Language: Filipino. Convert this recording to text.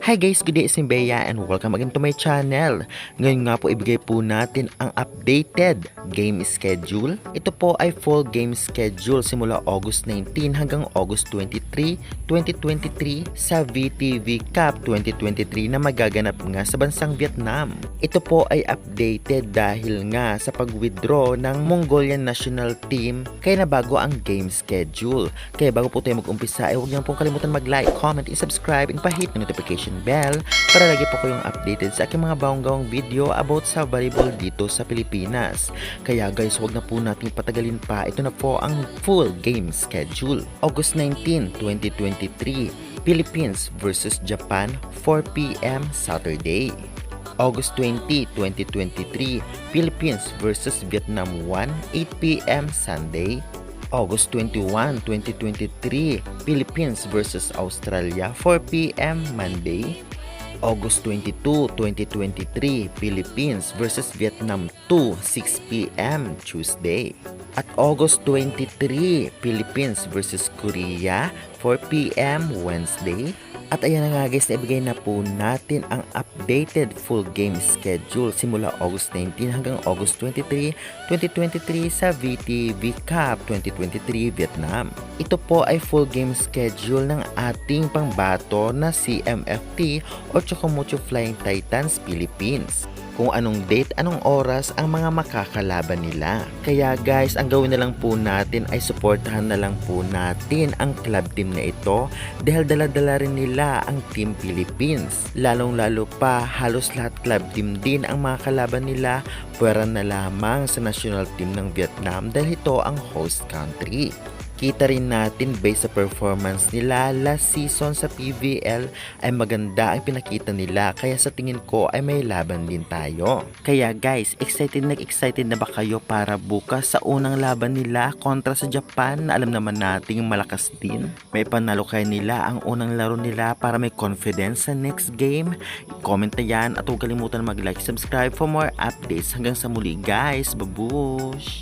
Hi guys, good day, it's Bea and welcome again to my channel. Ngayon nga po ibigay po natin ang updated game schedule. Ito po ay full game schedule simula August 19 hanggang August 23, 2023 sa VTV Cup 2023 na magaganap nga sa bansang Vietnam. Ito po ay updated dahil nga sa pag-withdraw ng Mongolian national team kaya nabago ang game schedule. Kaya bago po tayo mag-umpisa ay huwag niyo pong kalimutan mag-like, comment, and subscribe and pa-hit ng notification bell para lagi po kayong updated sa aking mga bawang-gawang video about sa volleyball dito sa Pilipinas. Kaya guys, huwag na po natin patagalin pa. Ito na po ang full game schedule. August 19, 2023, Philippines versus Japan, 4 p.m. Saturday. August 20, 2023, Philippines versus Vietnam 1, 8 p.m. Sunday. August 21, 2023, Philippines versus Australia, 4 p.m. Monday. August 22, 2023, Philippines versus Vietnam 2, 6 p.m. Tuesday. At August 23, Philippines versus Korea, 4 p.m. Wednesday. At ayan na nga guys, naibigay na po natin ang updated full game schedule simula August 19 hanggang August 23, 2023 sa VTV Cup 2023 Vietnam. Ito po ay full game schedule ng ating pangbato na CMFT o Chocomucho Flying Titans Philippines. Kung anong date, anong oras ang mga makakalaban nila. Kaya guys, ang gawin na lang po natin ay suportahan na lang po natin ang club team na ito dahil dala-dala rin nila ang Team Philippines. Lalong-lalo pa, halos lahat club team din ang mga kalaban nila, pwera na lamang sa national team ng Vietnam dahil ito ang host country. Kita rin natin based sa performance nila last season sa PVL ay maganda ang pinakita nila kaya sa tingin ko ay may laban din tayo. Kaya guys, excited na ba kayo para bukas sa unang laban nila kontra sa Japan na alam naman nating malakas din? May panalo kaya nila ang unang laro nila para may confidence sa next game? I-comment na yan at huwag kalimutan mag-like, subscribe for more updates. Hanggang sa muli guys, babush!